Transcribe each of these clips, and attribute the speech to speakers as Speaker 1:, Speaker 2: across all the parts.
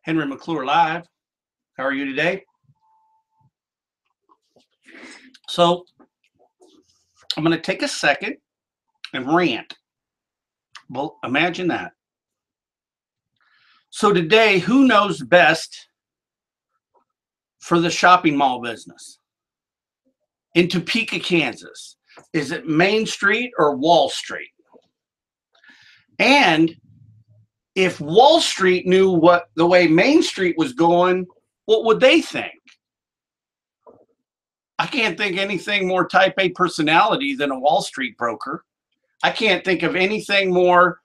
Speaker 1: Henry McClure Live. How are you today? So I'm going to take a second and rant. Well, imagine that. So today, who knows best for the shopping mall business in Topeka, Kansas? Is it Main Street or Wall Street? And if Wall Street knew what the way Main Street was going, what would they think? I can't think anything more type A personality than a Wall Street broker. I can't think of anything more,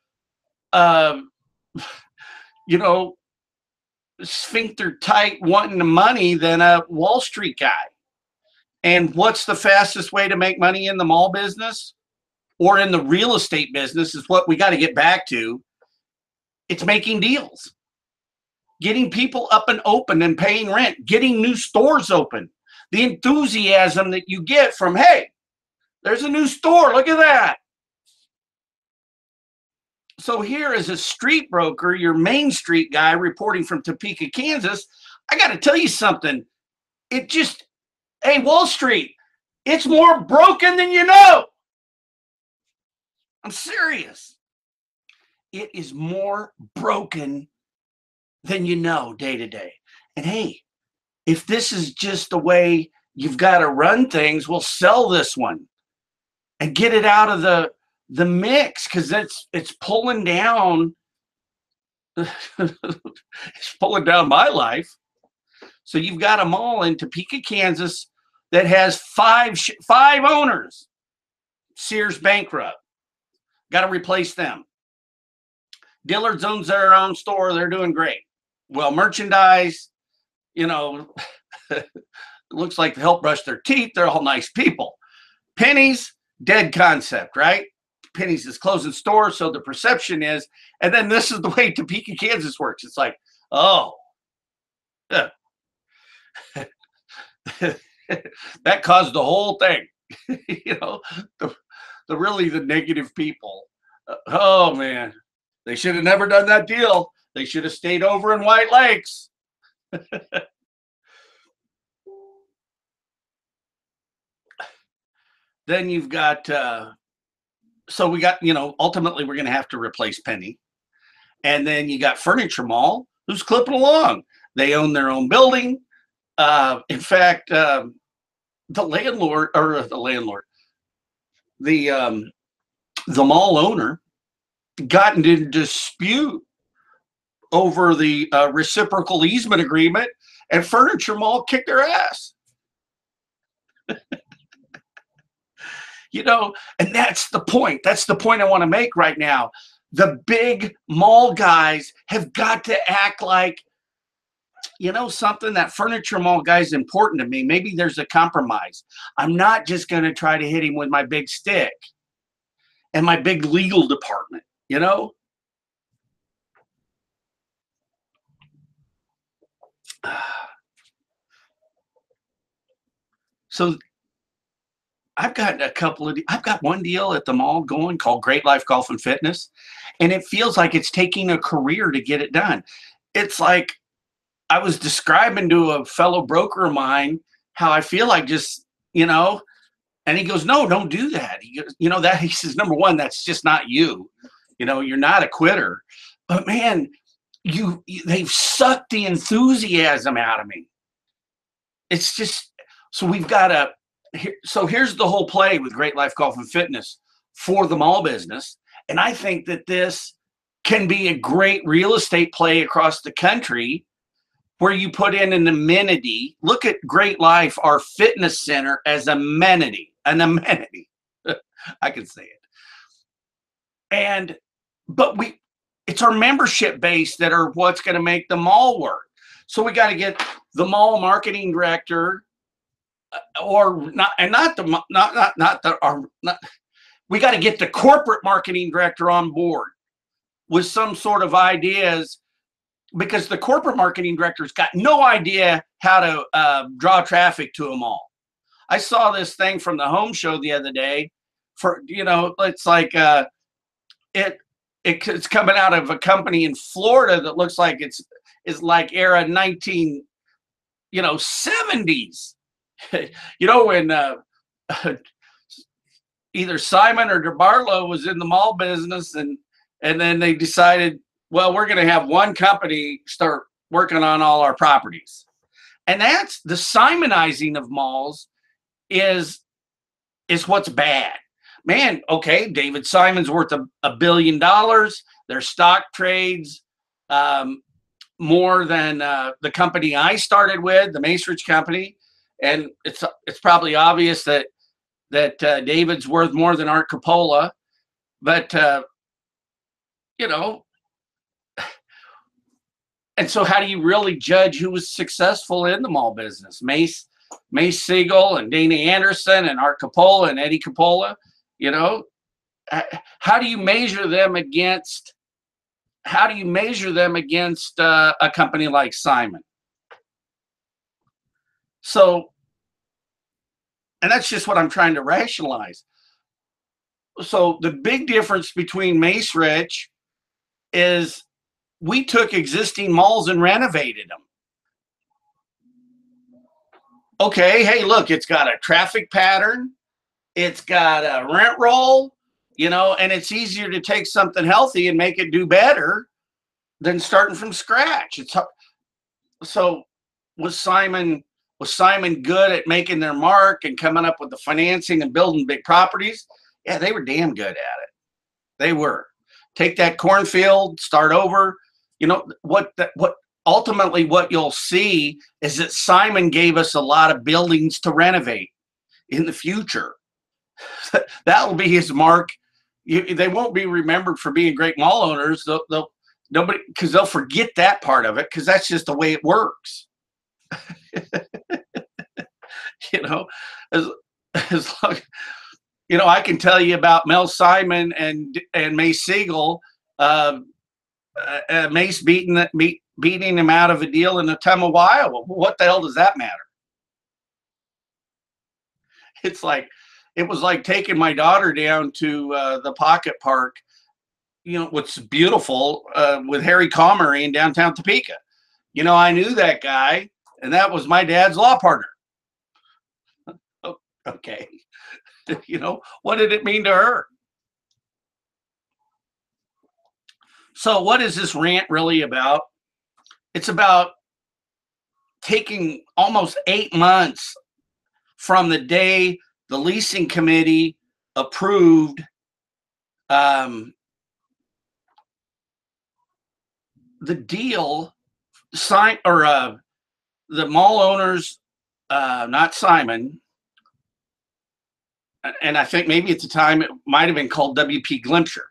Speaker 1: sphincter tight wanting the money than a Wall Street guy. And what's the fastest way to make money in the mall business or in the real estate business is what we got to get back to. It's making deals, getting people up and open and paying rent, getting new stores open. The enthusiasm that you get from, hey, there's a new store. Look at that. So here as a street broker, your Main Street guy reporting from Topeka, Kansas, I got to tell you something. Hey, Wall Street, it's more broken than you know. I'm serious. It is more broken than you know day to day. And hey, if this is just the way you've got to run things, we'll sell this one and get it out of the mix because it's pulling down. It's pulling down my life. So you've got a mall in Topeka, Kansas that has five owners. Sears bankrupt. Got to replace them. Dillard's owns their own store. They're doing great. Well, merchandise, looks like they help brush their teeth. They're all nice people. Penny's, dead concept, right? Penny's is closing stores, so the perception is, and then this is the way Topeka, Kansas works. It's like, oh, that caused the whole thing. The negative people. Oh man, they should have never done that deal. They should have stayed over in White Lakes. Then you've got, so we got, ultimately we're going to have to replace Penny. And then you got Furniture Mall, who's clipping along. They own their own building. In fact, the mall owner got into dispute over the reciprocal easement agreement, and Furniture Mall kicked their ass. And that's the point. That's the point I want to make right now. The big mall guys have got to act like, something, that Furniture Mall guy's important to me. Maybe there's a compromise. I'm not just going to try to hit him with my big stick and my big legal department, So I've got one deal at the mall going called Great Life Golf and Fitness, and it feels like it's taking a career to get it done. It's like I was describing to a fellow broker of mine how I feel like just, and he goes, no, don't do that. He goes, he says, number one, that's just not you. You're not a quitter. But man, they've sucked the enthusiasm out of me. It's just, so we've got to, so here's the whole play with Great Life Golf and Fitness for the mall business. And I think that this can be a great real estate play across the country where you put in an amenity. Look at Great Life, our fitness center, as an amenity. I can say it. But it's our membership base that are what's going to make the mall work. So we got to get the mall marketing director, we got to get the corporate marketing director on board with some sort of ideas, because the corporate marketing director's got no idea how to draw traffic to a mall. I saw this thing from the home show the other day it's like it's coming out of a company in Florida that looks like is like era 19, 70s. When either Simon or DeBarlo was in the mall business, and then they decided, well, we're going to have one company start working on all our properties. And that's the Simonizing of malls is what's bad. Man, okay, David Simon's worth $1 billion. Their stock trades more than the company I started with, the Mainstreet company. And it's probably obvious that David's worth more than Art Coppola. But, and so how do you really judge who was successful in the mall business? Mace Siegel and Dana Anderson and Art Coppola and Eddie Coppola, how do you measure them against a company like Simon? So, and that's just what I'm trying to rationalize. So the big difference between Mainstreet is we took existing malls and renovated them. Okay, hey, look, it's got a traffic pattern, it's got a rent roll, and it's easier to take something healthy and make it do better than starting from scratch. So was Simon good at making their mark and coming up with the financing and building big properties? Yeah, they were damn good at it. They were. Take that cornfield, start over. What ultimately what you'll see is that Simon gave us a lot of buildings to renovate in the future. That will be his mark. They won't be remembered for being great mall owners. Because they'll forget that part of it, because that's just the way it works. As long, I can tell you about Mel Simon and Mace Siegel. Mace beating him out of a deal in Ottumwa, Iowa. What the hell does that matter? It was like taking my daughter down to the Pocket Park, what's beautiful, with Harry Comrie in downtown Topeka. I knew that guy, and that was my dad's law partner. Okay. What did it mean to her? So what is this rant really about? It's about taking almost 8 months from the day the leasing committee approved the deal, the mall owners, not Simon, and I think maybe at the time it might have been called WP Glimpture.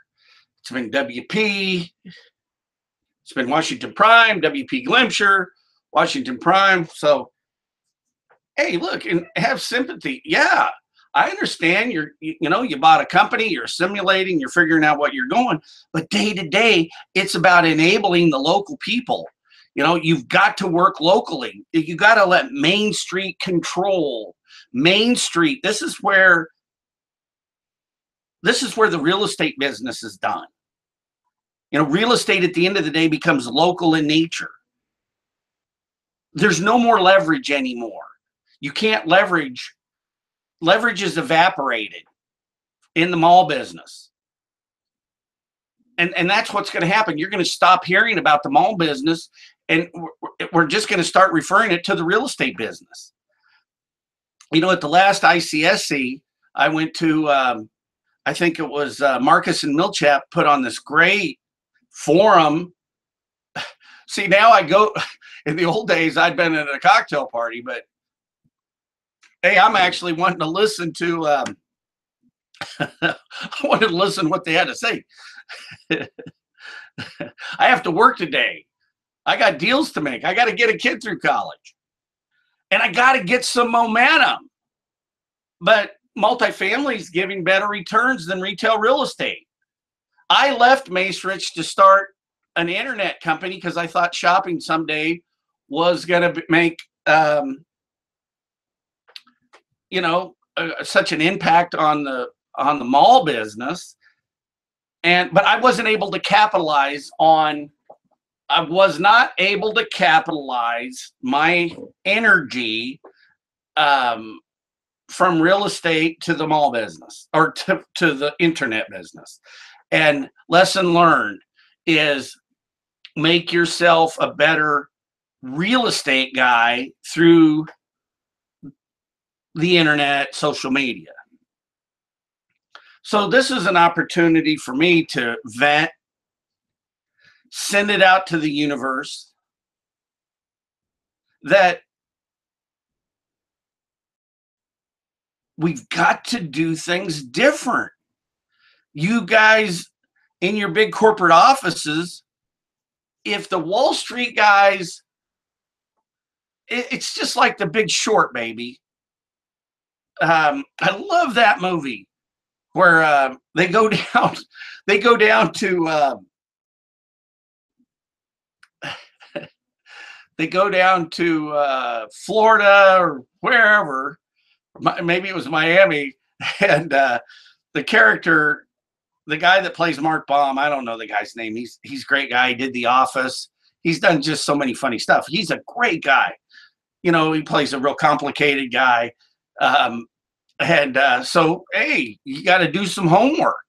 Speaker 1: It's been WP, it's been Washington Prime, WP Glimpture, Washington Prime. So, hey, look, and have sympathy. Yeah, I understand you bought a company, you're simulating, you're figuring out what you're going, but day to day, it's about enabling the local people. You've got to work locally. You got to let Mainstreet control. Mainstreet, this is where the real estate business is done. Real estate at the end of the day becomes local in nature. There's no more leverage anymore. You can't leverage. Leverage is evaporated in the mall business. And that's what's going to happen. You're going to stop hearing about the mall business, and we're just going to start referring it to the real estate business. At the last ICSC, I went to, I think it was Marcus and Milchap put on this great forum. See, now I go, in the old days, I'd been at a cocktail party, but hey, I'm actually wanting to listen to, I wanted to listen to what they had to say. I have to work today. I got deals to make. I got to get a kid through college. And I got to get some momentum. But multifamily is giving better returns than retail real estate. I left Mainstreet to start an internet company because I thought shopping someday was going to make, such an impact on the mall business. But I wasn't able to capitalize on I was not able to capitalize my energy from real estate to the mall business or to the internet business. And lesson learned is make yourself a better real estate guy through the internet, social media. So this is an opportunity for me to vent, send it out to the universe that we've got to do things different. You guys in your big corporate offices, if the Wall Street guys, it's just like The Big Short, baby. I love that movie where they go down, they go down to they go down to Florida or wherever. Maybe it was Miami, and the character, the guy that plays Mark Baum, I don't know the guy's name. He's a great guy. He did The Office. He's done just so many funny stuff. He's a great guy. You know, he plays a real complicated guy. So, hey, you got to do some homework.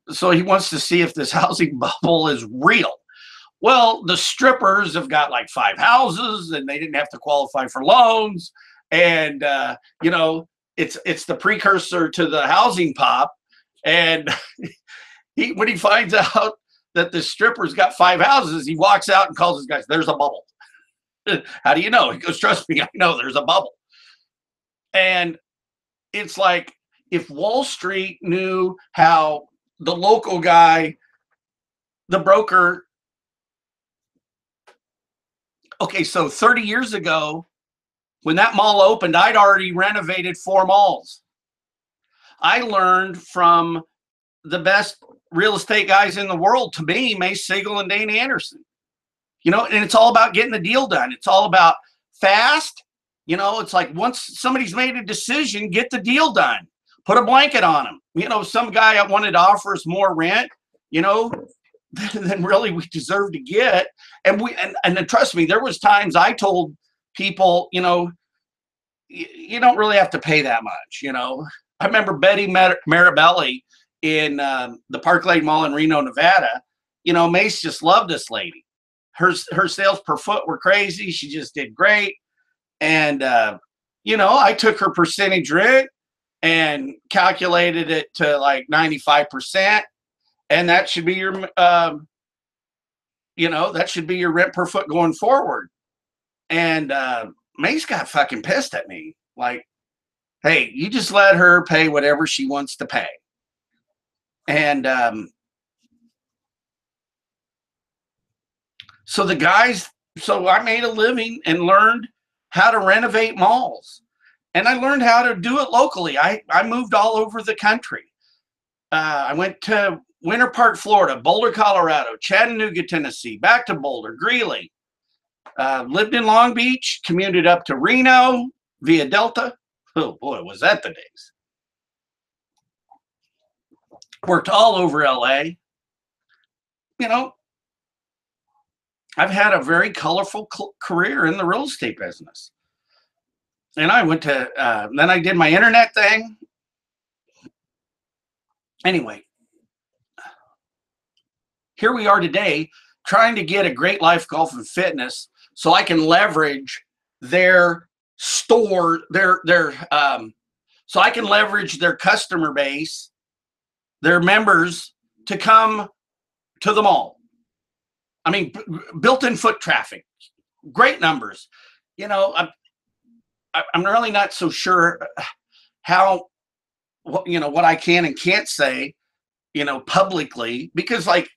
Speaker 1: So he wants to see if this housing bubble is real. Well, the strippers have got like 5 houses and they didn't have to qualify for loans. And, you know, it's the precursor to the housing pop. And when he finds out that the stripper's got 5 houses, he walks out and calls his guys, there's a bubble. How do you know? He goes, trust me, I know there's a bubble. And it's like if Wall Street knew how the local guy, the broker, okay, so 30 years ago, when that mall opened, I'd already renovated 4 malls. I learned from the best real estate guys in the world, to me, Mace Siegel and Dane Anderson. You know, and it's all about getting the deal done. It's all about fast. You know, it's like once somebody's made a decision, get the deal done. Put a blanket on them. You know, some guy wanted to offer us more rent, you know, than really we deserve to get. And and trust me, there was times I told people, you know, you don't really have to pay that much, you know. I remember Betty Marabelli in the Park Lane Mall in Reno, Nevada. You know, Mace just loved this lady. Her sales per foot were crazy. She just did great. And, you know, I took her percentage rent and calculated it to like 95%. And that should be your, you know, that should be your rent per foot going forward. And Mace got fucking pissed at me. Like, hey, you just let her pay whatever she wants to pay. And so I made a living and learned how to renovate malls. And I learned how to do it locally. I moved all over the country. I went to Winter Park, Florida, Boulder, Colorado, Chattanooga, Tennessee, back to Boulder, Greeley. Lived in Long Beach, commuted up to Reno via Delta. Oh boy, was that the days. Worked all over LA. You know, I've had a very colorful career in the real estate business. And I went to, then I did my internet thing. Anyway, here we are today trying to get a Great Life Golf and Fitness so I can leverage their store, so I can leverage their customer base, their members to come to the mall. I mean, built-in foot traffic, great numbers. You know, I'm really not so sure how, you know, what I can and can't say, you know, publicly, because like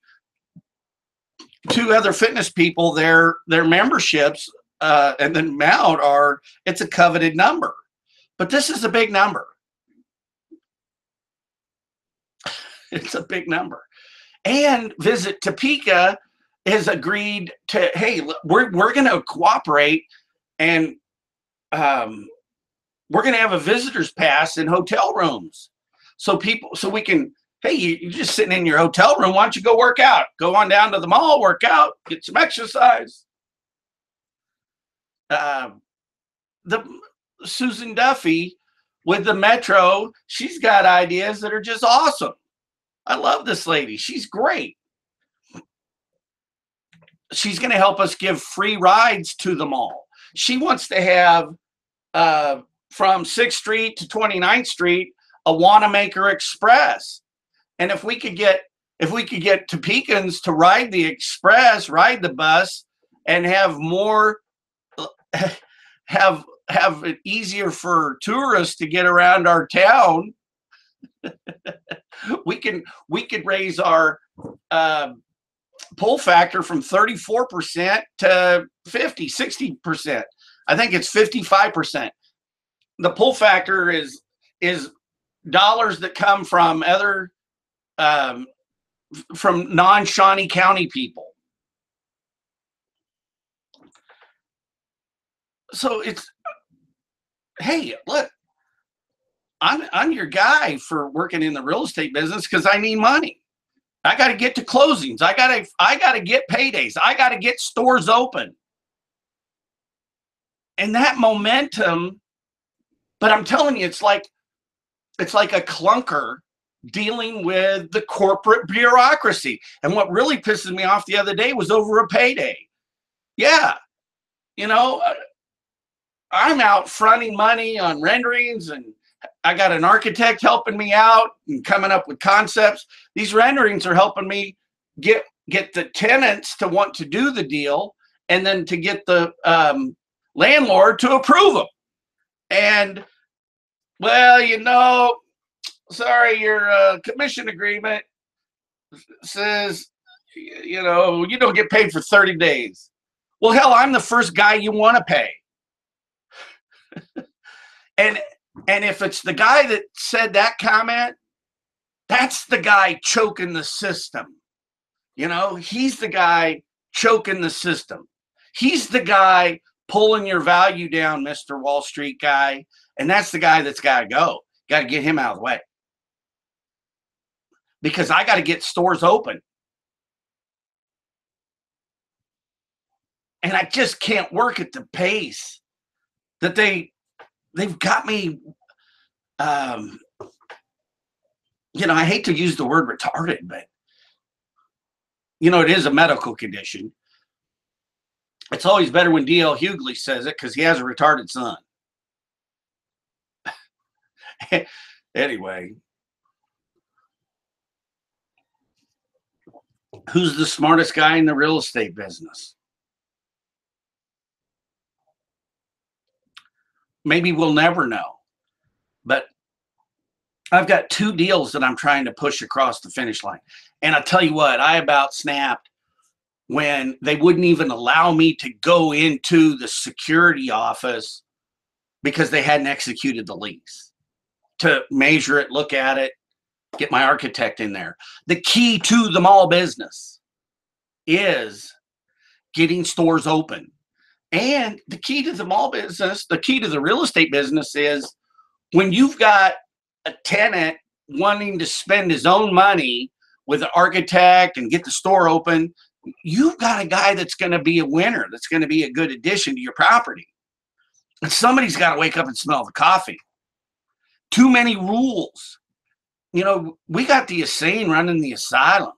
Speaker 1: 2 other fitness people, their memberships and then amount it's a coveted number, but this is a big number. It's a big number. And Visit Topeka has agreed to, hey, we're going to cooperate, and we're going to have a visitor's pass in hotel rooms, so we can Hey, you're just sitting in your hotel room. Why don't you go work out? Go on down to the mall, work out, get some exercise. Uh, the Susan Duffy with the Metro, she's got ideas that are just awesome. I love this lady. She's great. She's going to help us give free rides to the mall. She wants to have from 6th Street to 29th Street a Wanamaker Express. And if we could get Topekans to ride the express, ride the bus, and have more have it easier for tourists to get around our town, we could raise our pull factor from 34% to 60%. I think it's 55%. The pull factor is dollars that come from other from non-Shawnee County people. So it's, hey, look, I'm your guy for working in the real estate business because I need money. I got to get to closings. I got to get paydays. I got to get stores open. And that momentum, but I'm telling you, it's like a clunker dealing with the corporate bureaucracy. And what really pisses me off the other day was over a payday. Yeah, you know, I'm out fronting money on renderings, and I got an architect helping me out and coming up with concepts. These renderings are helping me get the tenants to want to do the deal, and then to get the landlord to approve them. And, well, you know, sorry, your commission agreement says, you know, you don't get paid for 30 days. Well, hell, I'm the first guy you want to pay. And if it's the guy that said that comment, that's the guy choking the system. You know, he's the guy choking the system. He's the guy pulling your value down, Mr. Wall Street guy. And that's the guy that's got to go. Got to get him out of the way. Because I got to get stores open. And I just can't work at the pace that they've got me. You know, I hate to use the word retarded, but, you know, it is a medical condition. It's always better when D.L. Hughley says it because he has a retarded son. Anyway, who's the smartest guy in the real estate business? Maybe we'll never know. But I've got 2 deals that I'm trying to push across the finish line. And I'll tell you what, I about snapped when they wouldn't even allow me to go into the security office because they hadn't executed the lease to measure it, look at it, get my architect in there. The key to the mall business is getting stores open. And the key to the mall business, the key to the real estate business is when you've got a tenant wanting to spend his own money with an architect and get the store open, you've got a guy that's going to be a winner, that's going to be a good addition to your property. And somebody's got to wake up and smell the coffee. Too many rules. You know, we got the insane running the asylum.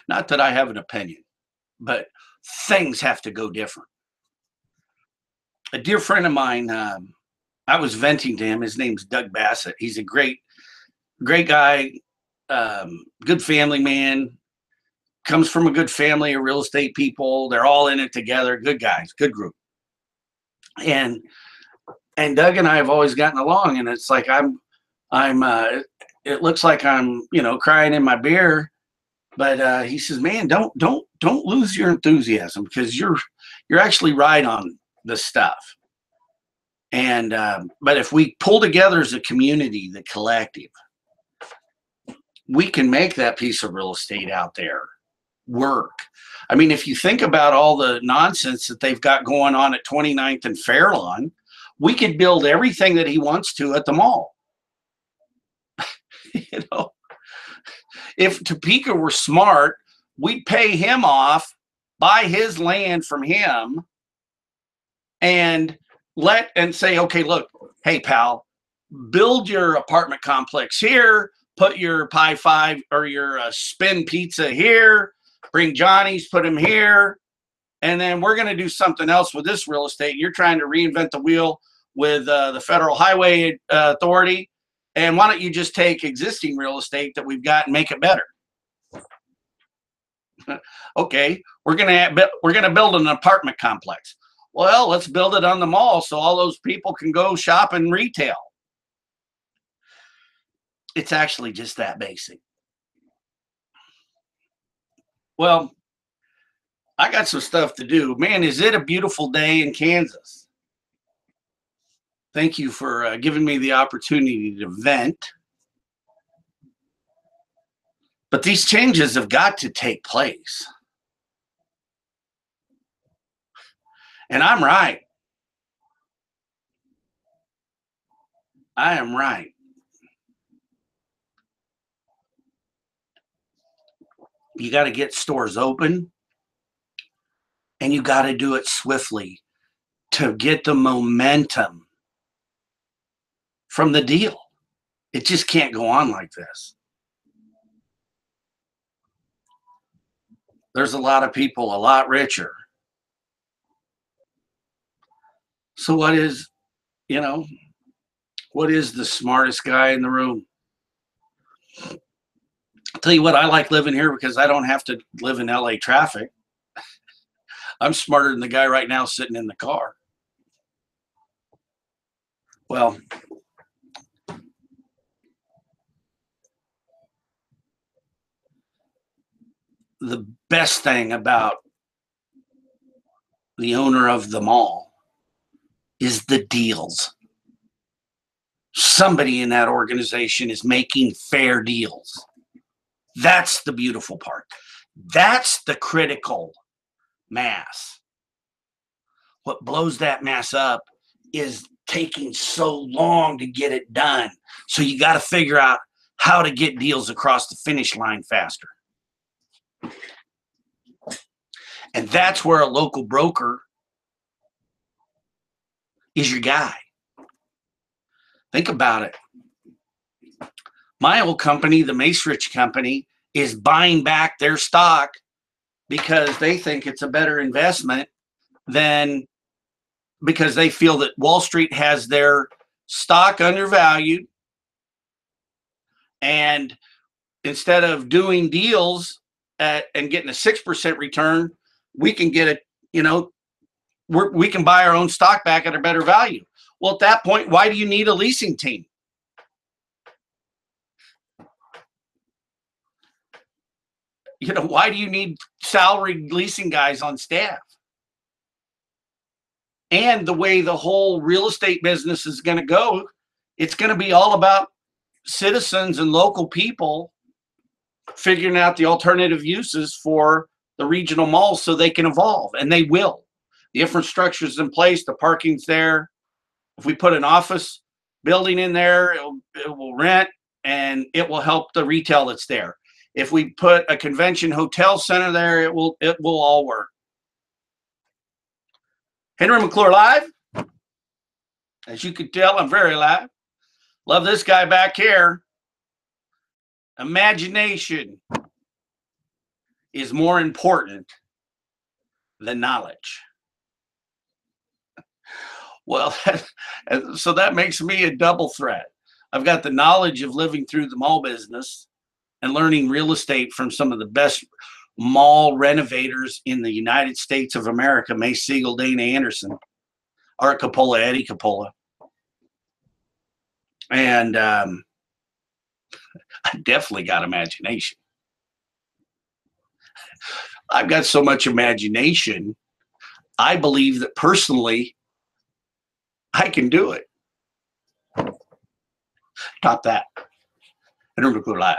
Speaker 1: Not that I have an opinion, but things have to go different. A dear friend of mine, I was venting to him. His name's Doug Bassett. He's a great guy, good family man, comes from a good family of real estate people. They're all in it together. Good guys, good group. And Doug and I have always gotten along, and it's like it looks like I'm, you know, crying in my beer. But he says, man, don't lose your enthusiasm because you're actually right on this stuff. And but if we pull together as a community, the collective, we can make that piece of real estate out there work. I mean, if you think about all the nonsense that they've got going on at 29th and Fairlawn, we could build everything that he wants to at the mall. You know, if Topeka were smart, we'd pay him off, buy his land from him, and say, okay, look, hey pal, build your apartment complex here, put your Pie Five or your Spin Pizza here, bring Johnny's, put him here, and then we're going to do something else with this real estate. You're trying to reinvent the wheel with the Federal Highway Authority, and why don't you just take existing real estate that we've got and make it better? Okay, we're gonna build an apartment complex. Well, let's build it on the mall so all those people can go shop and retail. It's actually just that basic. Well, I got some stuff to do. Man, is it a beautiful day in Kansas? Thank you for giving me the opportunity to vent. But these changes have got to take place. And I'm right. I am right. You got to get stores open, and you got to do it swiftly to get the momentum from the deal. It just can't go on like this. There's a lot of people a lot richer. So what is the smartest guy in the room? I'll tell you what, I like living here because I don't have to live in LA traffic. I'm smarter than the guy right now sitting in the car. Well, the best thing about the owner of the mall is the deals. Somebody in that organization is making fair deals. That's the beautiful part. That's the critical mass. What blows that mass up is taking so long to get it done. So you got to figure out how to get deals across the finish line faster. And that's where a local broker is your guy. Think about it. My old company, the Mainstreet company, is buying back their stock because they think it's a better investment because they feel that Wall Street has their stock undervalued. And instead of doing deals and getting a 6% return, we can get we can buy our own stock back at a better value. Well, at that point, why do you need a leasing team? Why do you need salaried leasing guys on staff? And the way the whole real estate business is going to go, it's going to be all about citizens and local people figuring out the alternative uses for the regional malls so they can evolve, and they will. The infrastructure is in place, the parking's there. If we put an office building in there, it will rent, and it will help the retail that's there. If we put a convention hotel center there, it will all work. Henry McClure live. As you can tell, I'm very live. Love this guy back here. Imagination is more important than knowledge. Well, so that makes me a double threat. I've got the knowledge of living through the mall business and learning real estate from some of the best mall renovators in the United States of America, May Siegel, Dana Anderson, Art Coppola, Eddie Coppola. And I definitely got imagination. I've got so much imagination, I believe that personally, I can do it. Top that. Henry McClure live.